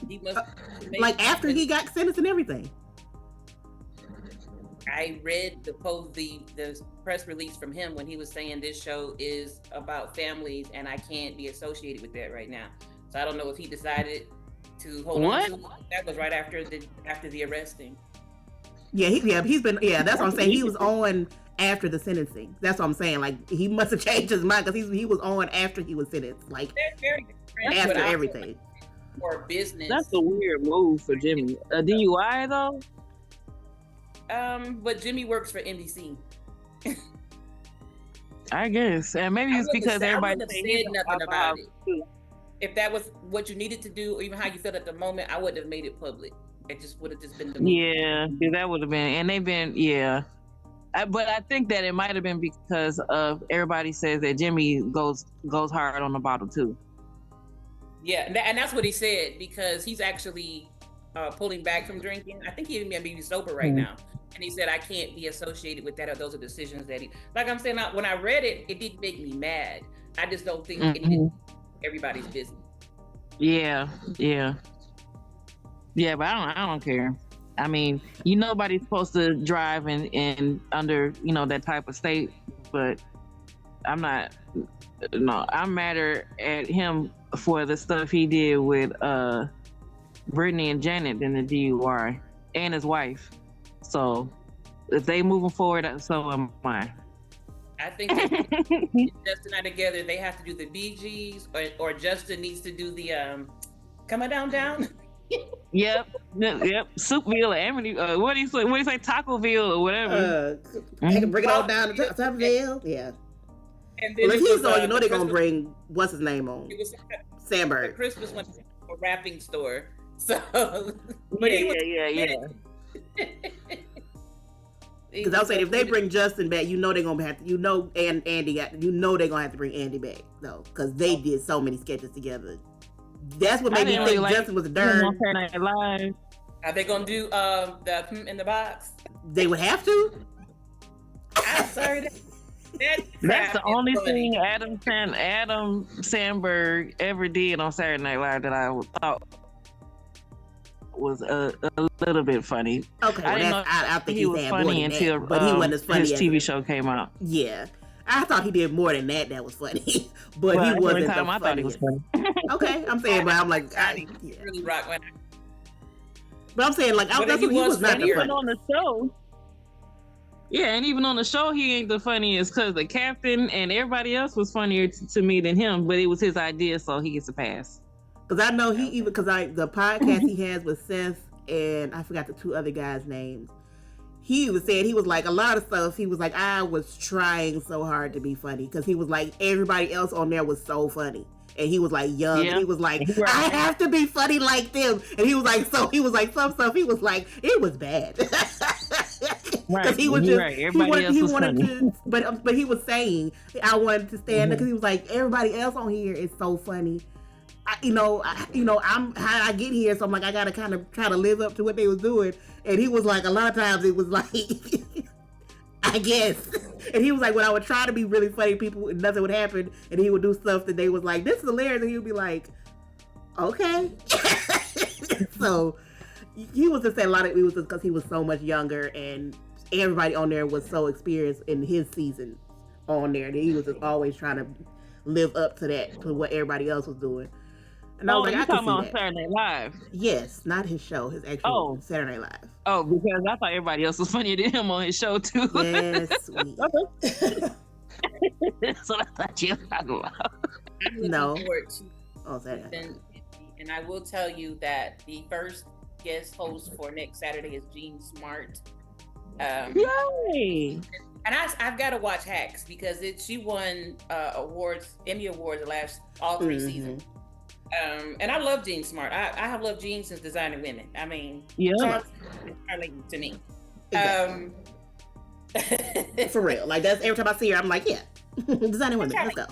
after he got sentenced and everything. I read the press release from him when he was saying this show is about families and I can't be associated with that right now. So I don't know if he decided to hold on to it. That was right after the arresting. He's been that's what I'm saying. He was on after the sentencing. That's what I'm saying. Like he must have changed his mind because he was on after he was sentenced. Like very after everything. For business. That's a weird move for Jimmy. A DUI though? But Jimmy works for NBC. I guess, and maybe it's because everybody said nothing about it. If that was what you needed to do, or even how you felt at the moment, I wouldn't have made it public. It just would have just been the movie. Yeah, that would have been, and they've been, but I think that it might have been because of everybody says that Jimmy goes hard on the bottle too. Yeah, and that's what he said because he's actually pulling back from drinking. I think he may be sober right now. And he said, I can't be associated with that, or those are decisions that like I'm saying, when I read it, it didn't make me mad. I just don't think it needed everybody's business. Yeah, but I don't care. I mean, nobody's supposed to drive in under, that type of state, but I'm madder at him for the stuff he did with Brittany and Janet than the DUI and his wife. So if they moving forward, so am I. I think Justin and I together, they have to do the Bee Gees, or Justin needs to do the Come On Down. Yep. Soupville, Amity. What do you say? Tacoville or whatever. They can bring it all down to Tacoville. Yeah. And then if he's on, they're gonna bring what's his name on. It was Sandberg. Christmas went to a wrapping store. So, yeah. Because I was saying, if they bring Justin back, they're gonna have to, and Andy, they're gonna have to bring Andy back though, because they did so many sketches together. That's what made me think Justin was a darn. Are they gonna do the in the box? They would have to. I'm sorry. That's the only thing Adam Sandberg ever did on Saturday Night Live that I thought was a little bit funny. Okay, I think he was funny until but he wasn't as funny his TV show came out. Yeah, I thought he did more than that. That was funny, but he wasn't. I thought he was funny. Okay, I'm saying, but I'm like, really rock when. But I'm saying, like, he was not the funny on the show. Yeah, and even on the show, he ain't the funniest because the captain and everybody else was funnier to me than him. But it was his idea, so he gets a pass. Because I know the podcast he has with Seth and I forgot the two other guys' names. He was saying he was like a lot of stuff. He was like, I was trying so hard to be funny because he was like everybody else on there was so funny. And he was like young, and he was like, I have to be funny like them. And he was like, some stuff, he was like, it was bad. Right. He was just, he wanted to, but he was saying, I wanted to stand because he was like, everybody else on here is so funny. I'm how I get here, so I'm like, I gotta kind of try to live up to what they was doing. And he was like, a lot of times it was like, I guess. And he was like, when I would try to be really funny, nothing would happen. And he would do stuff that they was like, this is hilarious. And he would be like, okay. So he was just saying a lot of it was just because he was so much younger and everybody on there was so experienced in his season on there. And he was just always trying to live up to that, to what everybody else was doing. And I was like, I can see about that. Saturday Night Live? Yes, not his show, his actual Saturday Night Live. Oh, because I thought everybody else was funnier than him on his show too. Yes, sweet. That's what I thought you were talking about. No. Saturday. And I will tell you that the first guest host for next Saturday is Jean Smart. Yay! And I've got to watch Hacks because she won Emmy Awards all 3 seasons. And I love Jean Smart. I have loved Jean since Designing Women. I mean, yeah, to me. Exactly. For real. Like that's every time I see her, I'm like, yeah, Designing Women. Let's go.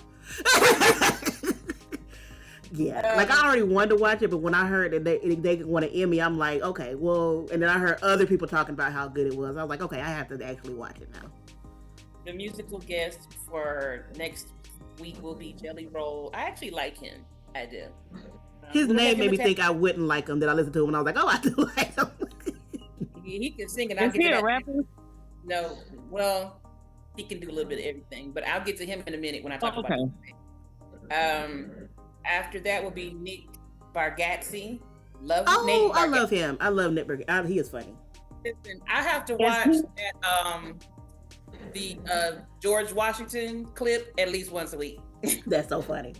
Yeah, like I already wanted to watch it, but when I heard that they won an Emmy, I'm like, okay, well. And then I heard other people talking about how good it was. I was like, okay, I have to actually watch it now. The musical guest for next week will be Jelly Roll. I actually like him. I do. His name made me think I wouldn't like him. Then I listened to him and I was like, oh, I do like him. He can sing and Is he a rapper? No, well, he can do a little bit of everything, but I'll get to him in a minute when I talk about him. After that will be Nick Bargatze. Nate Bargatze. I love him. I love Nick Bargatze. He is funny. Listen, I have to watch the George Washington clip at least once a week. That's so funny.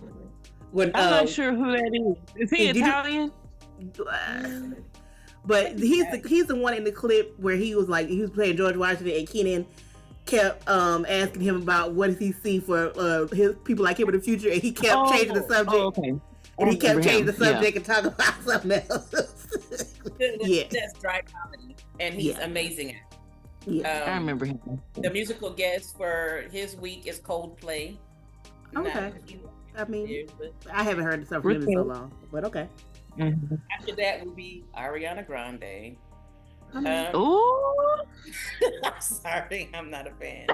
I'm not sure who that is. Is he Italian? But he's the one in the clip where he was playing George Washington and Kenan kept asking him about what does he see for his people like him in the future, and he kept changing the subject. Oh, okay. And he kept changing the subject and talking about something else. That's dry comedy, and he's amazing at it. Yeah, I remember him. The musical guest for his week is Coldplay. Okay. I mean, I haven't heard the stuff from him in so long, but okay. Mm-hmm. After that will be Ariana Grande. Ooh. I'm sorry, I'm not a fan.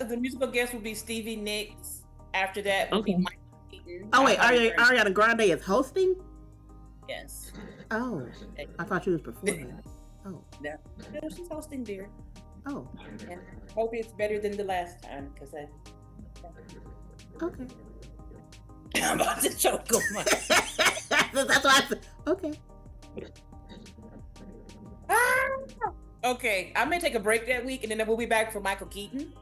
The musical guest will be Stevie Nicks. After that will be Michael Keaton. Oh wait, Ariana Grande is hosting? Yes. Oh, I thought she was performing. Oh. No, she's hosting, dear. Oh. And I hope it's better than the last time, because Okay. I'm about to choke on my... That's why I said, okay. Okay, I'm gonna take a break that week, and then we'll be back for Michael Keaton.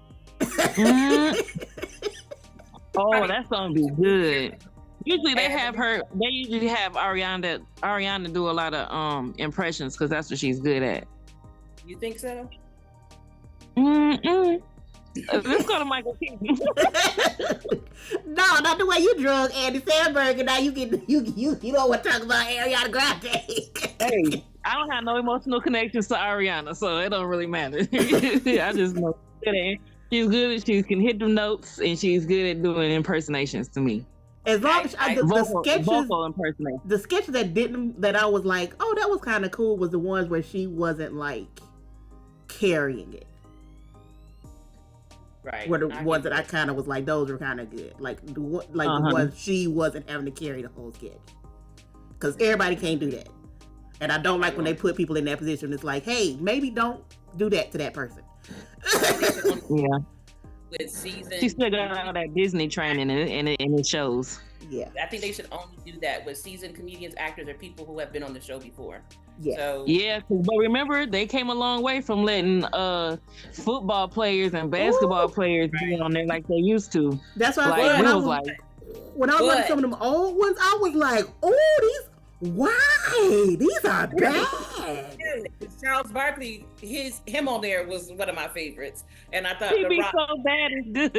Oh, that's gonna be good. Usually they have Ariana do a lot of impressions because that's what she's good at. You think so? Let's go to Michael Keaton. No, not the way you drug Andy Samberg, and now you don't want to talk about Ariana Grande. Hey, I don't have no emotional connections to Ariana, so it don't really matter. I just know she's good. She can hit the notes, and she's good at doing impersonations to me. As long as vocal impersonation. The sketches that I was like, oh, that was kind of cool, was the ones where she wasn't like carrying it. Right. Were the ones that I kind of was like, those were kind of good. The ones she wasn't having to carry the whole sketch. Because everybody can't do that. And I don't like when they put people in that position. It's like, hey, maybe don't do that to that person. Yeah. With season. She still got all that Disney training and it shows. Yeah. I think they should only do that with seasoned comedians, actors, or people who have been on the show before. Yeah. So Yeah, but remember they came a long way from letting football players and basketball players be on there like they used to. That's why Like, I said we when I was was like, when I was watching some of them old ones, I was like, oh, these are bad. Charles Barkley, him on there was one of my favorites, and I thought he The be Rock, so bad and good.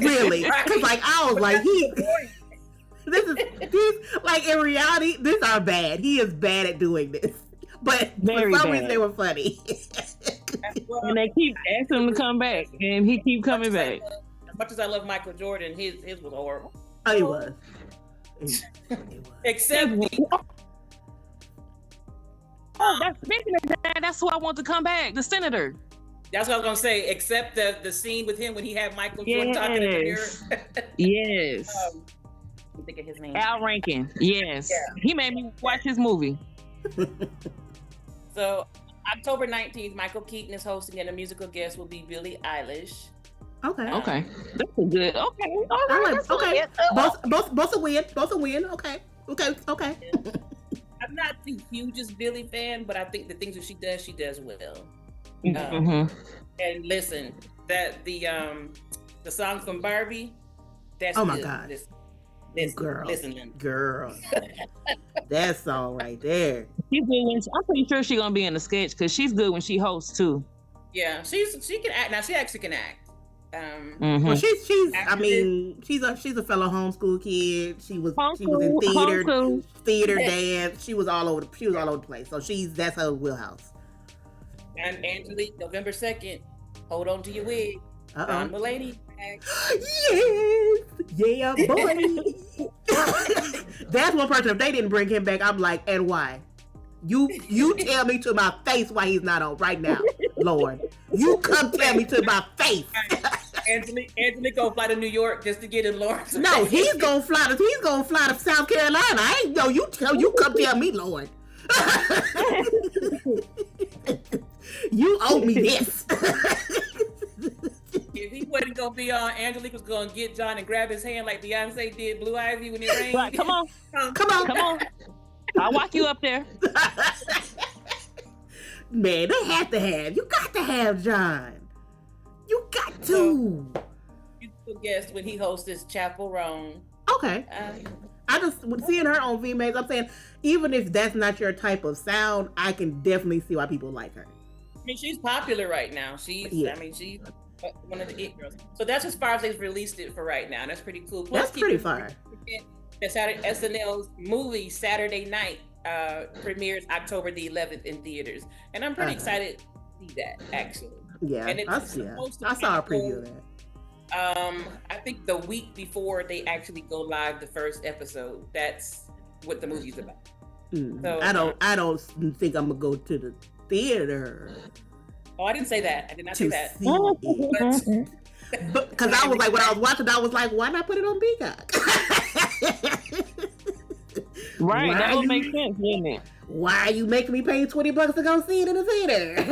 Really? Because like I was like, these like in reality, these are bad. He is bad at doing this, but Very for some bad. reason they were funny. And they keep asking him to come back, and he keep coming back. As much as I love Michael Jordan, his was horrible. Oh, he was. It was. Except Speaking of that, that's who I want to come back, the senator. that's what I was gonna say. Except the scene with him when he had Michael Jordan talking in the mirror. Yes. I'm thinking his name. Al Rankin. Yes. Yeah. He made me watch his movie. So October 19th, Michael Keaton is hosting, and a musical guest will be Billie Eilish. Okay. Okay. That's a good. Okay. All right. I like, That's okay. good. Both a win. Both a win. Okay. I'm not the hugest Billie fan, but I think the things that she does well. Mhm. And listen, that the song from Barbie, that's Oh my good. God. Listen, Girl. That song right there. She's good when I'm pretty sure she's gonna be in the sketch because she's good when she hosts too. Yeah, she can act. Now she actually can act. Mhm. Well, she's I mean, she's a fellow homeschool kid. She was in theater, dance. She was all over the place. So that's her wheelhouse. And Angelique, November 2nd, hold on to your wig. Don Mulaney. Yes, yeah, boy. That's one person. If they didn't bring him back, I'm like, and why? You tell me to my face why he's not on right now, Lord. You come tell me to my face. Angelique gonna fly to New York just to get in Lawrence. No, he's gonna fly to South Carolina. I ain't know. You come tell me, Lord. You owe me this. If he wasn't gonna be on, Angelique was gonna get John and grab his hand like Beyonce did Blue Ivy when it rained. Right, come on. I'll walk you up there. Man, they have to have. You got to have John. You got to. Musical guest when he hosts his Chapel Roan. Okay. I just seeing her on VMAs. I'm saying, even if that's not your type of sound, I can definitely see why people like her. I mean, she's popular right now. She's one of the it girls. So that's as far as they've released it for right now. That's pretty cool. Plus, That's pretty far. SNL's movie Saturday Night premieres October the 11th in theaters, and I'm pretty excited to see that actually. Yeah, and I saw a preview of that. I think the week before they actually go live the first episode. That's what the movie's about. So I don't think I'm gonna go to the theater. Oh, I didn't say that. I did not say that. Because I was like, when I was watching, I was like, why not put it on Peacock? Right, that would make sense, wouldn't it? Why are you making me pay $20 to go see it in the theater?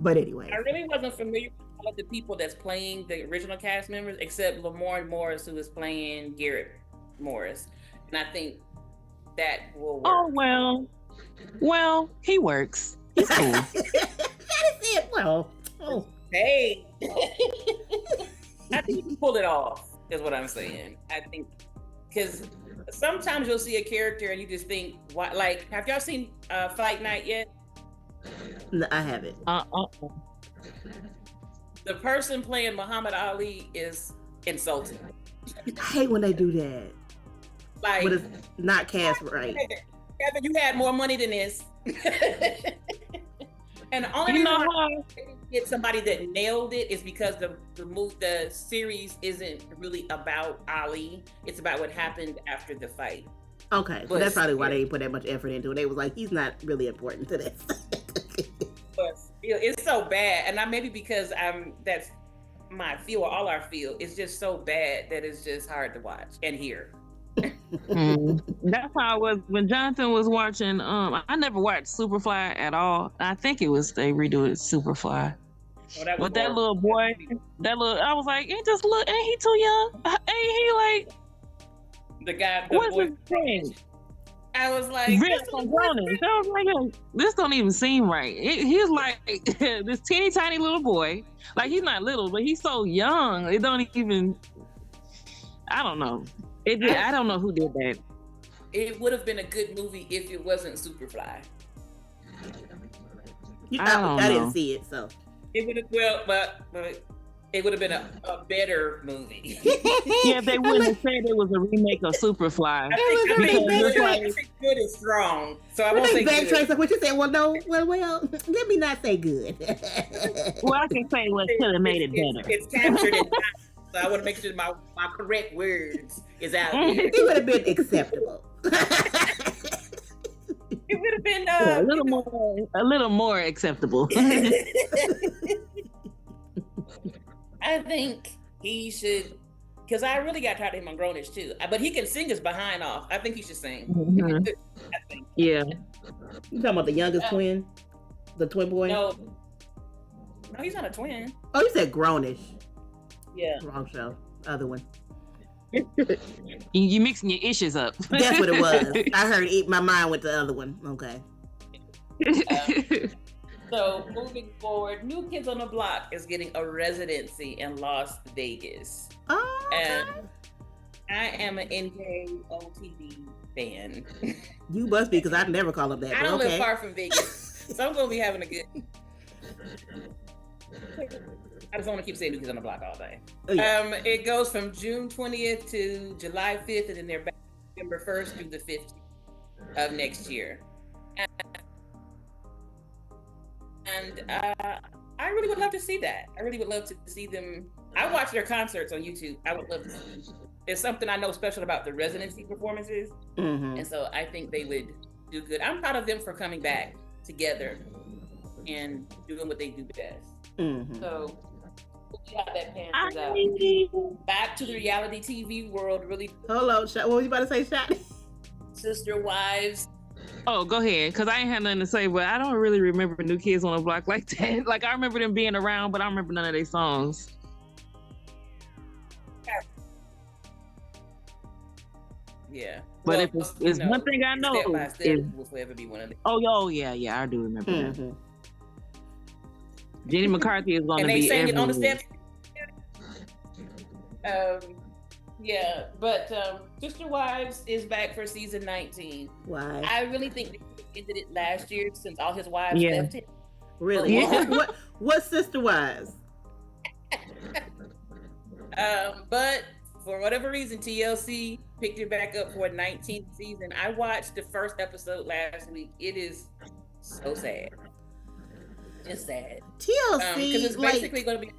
But anyway. I really wasn't familiar with all of the people that's playing the original cast members, except Lamorne Morris, who is playing Garrett Morris. And I think that will work. Oh, well, he works. He's cool. That is it. Well, hey. I think you can pull it off, is what I'm saying. I think, because sometimes you'll see a character and you just think, why? Like, have y'all seen Fight Night yet? No, I haven't. The person playing Muhammad Ali is insulting. I hate when they do that. Like, when it's not cast right. Kevin, you had more money than this. And the only reason why I get somebody that nailed it is because the series isn't really about Ali. It's about what happened after the fight. Okay, so that's probably why they didn't put that much effort into it. They was like, he's not really important to this. But it's so bad, and maybe because that's my feel, or all our feel. It's just so bad that it's just hard to watch and hear. That's how I was when Jonathan was watching. I never watched Superfly at all. I think it was they redo it Superfly. Oh, that was But that horrible. little boy, I was like, ain't he too young? Ain't he like, The guy, the what's boy. his name? I was like, Real this is from the boy. Grownish. I was like, yo, this don't even seem right. He's like this teeny tiny little boy. Like, he's not little, but he's so young. It don't even. I don't know. I don't know who did that. It would have been a good movie if it wasn't Superfly. I didn't see it, so it would have but it would have been a better movie. Yeah, they wouldn't have said it was a remake of Superfly. I think good is strong, so I won't say good. What you said? Well, no. Well, let me not say good. Well, I can say what could have made it better. It's captured in time, so I want to make sure my correct words is out there. It would have been acceptable. It would have been a little more acceptable. I think he should, because I really got tired of him on Grownish too. But he can sing his behind off. I think he should sing. Mm-hmm. I think. Yeah. You talking about the youngest twin, the twin boy? No, he's not a twin. Oh, you said Grownish. Yeah. Wrong show. Other one. You mixing your issues up. That's what it was. I heard it. My mind went to the other one. Okay. So moving forward, New Kids on the Block is getting a residency in Las Vegas. Oh, okay. And I am an NKOTB fan. You must be, because I'd never call them that. I don't okay. live far from Vegas, so I'm going to be having a good... I just want to keep saying New Kids on the Block all day. Oh, yeah. It goes from June 20th to July 5th, and then they're back November 1st through the 15th of next year. And I really would love to see that. I really would love to see them. I watch their concerts on YouTube. I would love to see them. There's something I know special about the residency performances. Mm-hmm. And so I think they would do good. I'm proud of them for coming back together and doing what they do best. Mm-hmm. So we'll see how that pans out. Back to the reality TV world, really. Hold on, what were you about to say, Shotty? Sister Wives. Oh, go ahead, because I ain't had nothing to say, but I don't really remember New Kids on the Block like that. Like, I remember them being around, but I don't remember none of their songs. Yeah. But if it's one thing I know, Step by Step will forever be one of them. Oh, yeah, I do remember Mm-hmm. that. Jenny McCarthy is going to be and they sang it on the everywhere. steps. Yeah, but Sister Wives is back for season 19. Why? I really think they ended it last year since all his wives Yeah. left him. Really? Yeah. What Sister Wives? But for whatever reason, TLC picked it back up for a 19th season. I watched the first episode last week. It is so sad. Just sad. TLC, Because it's basically going to be...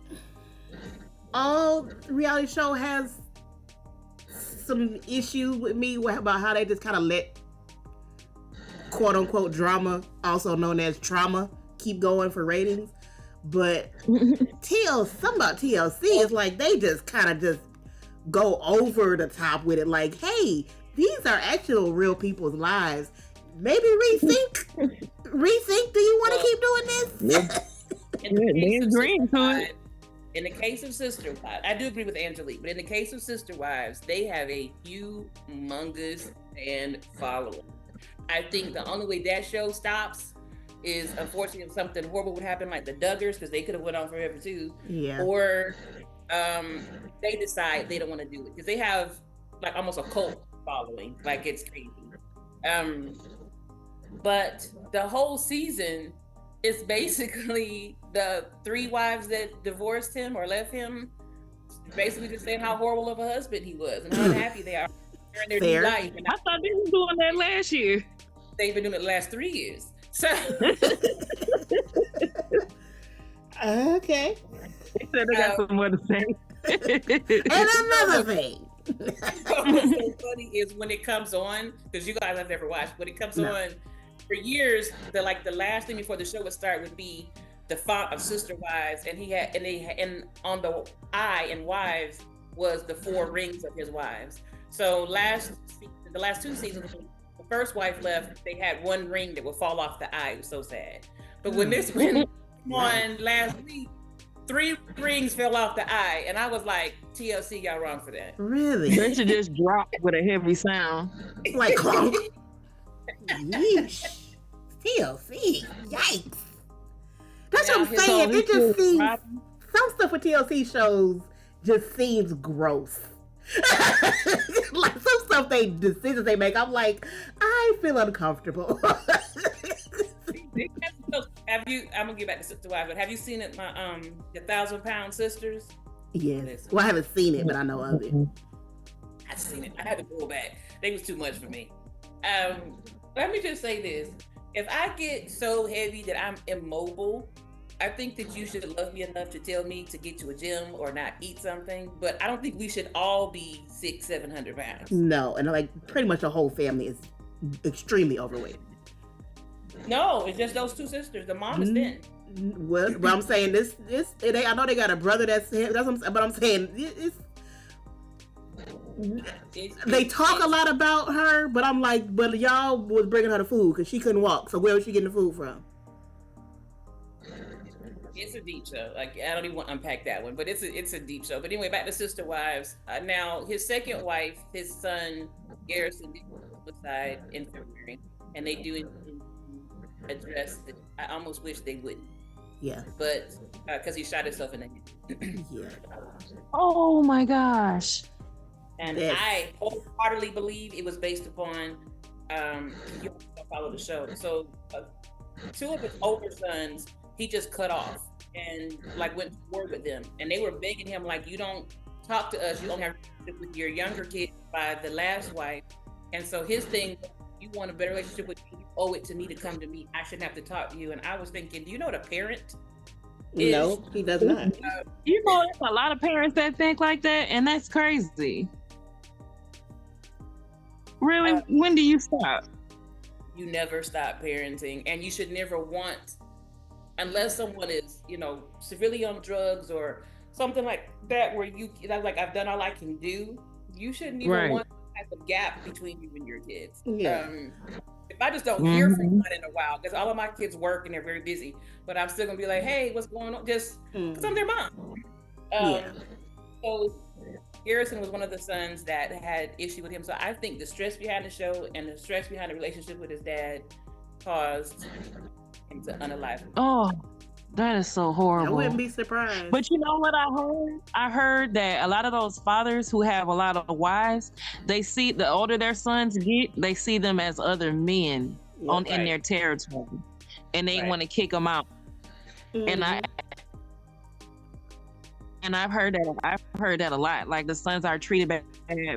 all reality show has some issue with me about how they just kind of let quote unquote drama, also known as trauma, keep going for ratings. But something about TLC is like they just kind of just go over the top with it. Like, hey, these are actual real people's lives. Maybe rethink. Do you want to keep doing this? In the case of Sister Wives, I do agree with Angelique, but in the case of Sister Wives, they have a humongous fan following. I think the only way that show stops is, unfortunately, if something horrible would happen, like the Duggars, because they could have went on forever too. Yeah. Or they decide they don't want to do it because they have like almost a cult following, like it's crazy. But the whole season is basically the 3 wives that divorced him or left him, basically just saying how horrible of a husband he was and how unhappy they are in their new life. And I thought they were doing that last year. They've been doing it the last 3 years. So okay. They said they got some more to say. And another thing. What's so funny is when it comes on, because you guys have never watched, when it comes on for years, the last thing before the show would start would be the font of Sister Wives, and on the I in Wives was the 4 rings of his wives. So the last 2 seasons, when the first wife left, they had 1 ring that would fall off the eye. It was so sad. But when this went on last week, 3 rings fell off the eye, and I was like, TLC, y'all wrong for that. Really? They should just drop with a heavy sound. Like clunk. Yeesh. TLC. Yikes. That's what I'm saying. It just seems some stuff with TLC shows just seems gross. Like some stuff decisions they make, I'm like, I feel uncomfortable. I'm gonna get back to Sister Wives, but have you seen it? The 1,000-Pound Sisters. Yes. Well, I haven't seen it, but I know of it. I've seen it. I had to pull back. They was too much for me. Let me just say this: if I get so heavy that I'm immobile, I think that you should love me enough to tell me to get to a gym or not eat something. But I don't think we should all be 600-700 pounds. No, and like pretty much the whole family is extremely overweight. No, it's just those 2 sisters. The mom is thin. Well, but I'm saying I know they got a brother that's but I'm saying they talk a lot about her, but I'm like, but y'all was bringing her the food because she couldn't walk. So where was she getting the food from? It's a deep show. Like, I don't even want to unpack that one, but it's a deep show. But anyway, back to Sister Wives. Now, his second wife, his son Garrison, did suicide in February, and they do address it. I almost wish they wouldn't. Yeah. But because he shot himself in the head. Yeah. Oh my gosh. And yes. I wholeheartedly believe it was based upon you follow the show. So 2 of his older sons, he just cut off and like went to war with them. And they were begging him, like, you don't talk to us. You only have to relationship with your younger kids by the last wife. And so his thing, you want a better relationship with me, you owe it to me to come to me. I shouldn't have to talk to you. And I was thinking, do you know what a parent is? No, he does not. You know, there's a lot of parents that think like that, and that's crazy. Really? When do you stop? You never stop parenting, and you should never want, unless someone is, severely on drugs or something like that, where like I've done all I can do. You shouldn't even want type of gap between you and your kids. Yeah. If I just don't hear from one in a while, because all of my kids work and they're very busy, but I'm still gonna be like, hey, what's going on? Just because I'm their mom. So Garrison was one of the sons that had issue with him. So I think the stress behind the show and the stress behind the relationship with his dad caused him to unalive him. Oh, that is so horrible. I wouldn't be surprised. But you know what I heard? I heard that a lot of those fathers who have a lot of wives, they see the older their sons get, they see them as other men in their territory, and they want to kick them out. Mm-hmm. And I've heard that a lot. Like the sons are treated bad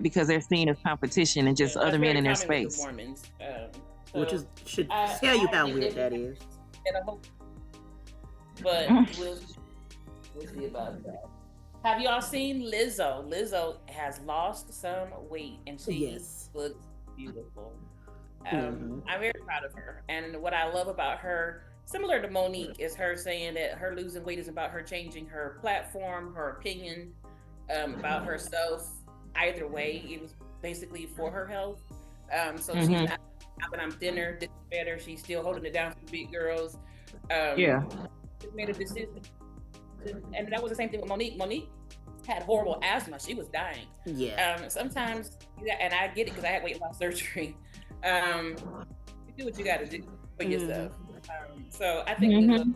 because they're seen as competition and just other men in their space. Mormons, which should tell you how weird that is. But we'll see about that. Have y'all seen Lizzo? Lizzo has lost some weight and she looks beautiful. I'm very proud of her. And what I love about her, similar to Monique, is her saying that her losing weight is about her changing her platform, her opinion about herself. Either way, it was basically for her health. So she's not when I'm thinner, this is better. She's still holding it down for the big girls. Made a decision, and that was the same thing with Monique. Monique had horrible asthma; she was dying. Sometimes, and I get it because I had weight loss surgery. You do what you got to do for yourself. So I think it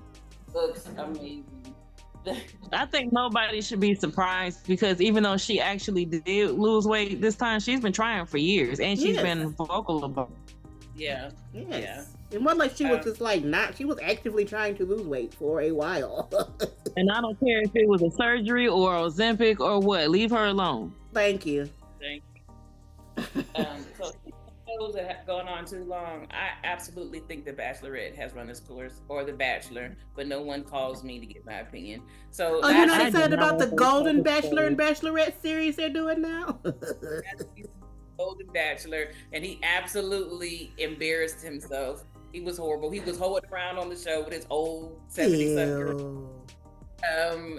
looks amazing. I think nobody should be surprised because even though she actually did lose weight this time, she's been trying for years and she's been vocal about it. It wasn't like she was just like she was actively trying to lose weight for a while. And I don't care if it was a surgery or Ozempic or what, leave her alone. Thank you. So shows that have gone on too long, I absolutely think The Bachelorette has run its course, or The Bachelor, but no one calls me to get my opinion. So you know they said about the Golden Bachelor and Bachelorette series they're doing now? Golden Bachelor, and he absolutely embarrassed himself. He was horrible. He was hoeing around on the show with his old 70-something girl.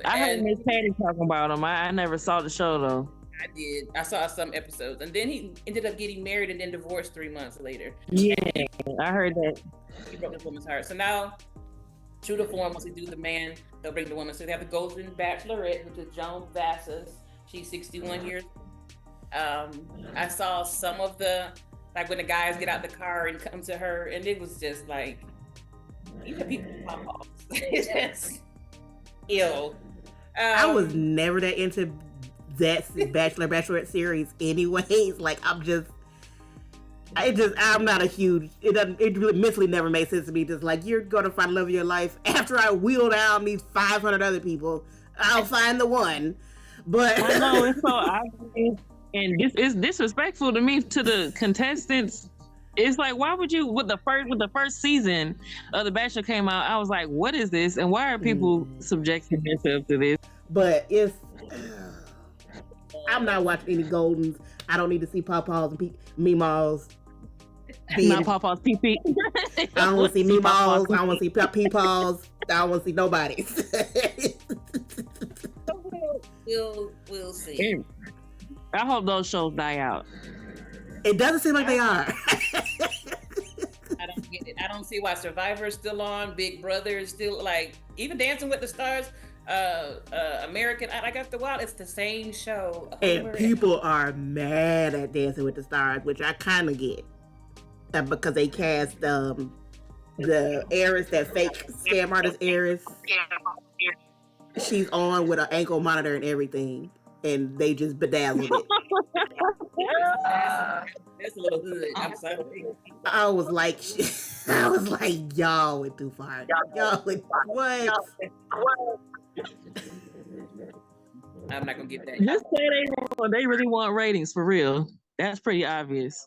I heard Miss Patty talking about him. I never saw the show though. I did. I saw some episodes, and then he ended up getting married and then divorced 3 months later. Yeah, I heard that. He broke this woman's heart. So now true to form, once they do the man, they'll bring the woman. So they have the Golden Bachelorette, which is Joan Vassas. She's 61 years. I saw some of the, like when the guys get out the car and come to her, and it was just like, you know, people pop off. It's just ill. I was never that into that Bachelorette series anyways. Like, I'm not a huge, it really mentally never made sense to me. Just like, you're going to find love of your life after I wheel down these 500 other people. I'll find the one. But I know, it's so obvious. And this is disrespectful to me, to the contestants. It's like, why would you, with the first season of The Bachelor came out, I was like, what is this? And why are people subjecting themselves to this? But I'm not watching any Goldens. I don't need to see Pawpaws and Meemaws. Not Pawpaws, PP. I don't want to see Meemaws. I don't want to see Peepaws. I don't want to see nobody. We'll see. I hope those shows die out. It doesn't seem like they are. I don't get it. I don't see why Survivor is still on. Big Brother is still, like, even Dancing with the Stars, American. Like, after a while, it's the same show. And people are mad at Dancing with the Stars, which I kind of get, because they cast the heiress, that fake scam artist heiress. She's on with an ankle monitor and everything, and they just bedazzled it. That's a little hood. I'm sorry. I was like, y'all went too far. Y'all went, what? I'm not gonna get that. Just say they really want ratings for real. That's pretty obvious.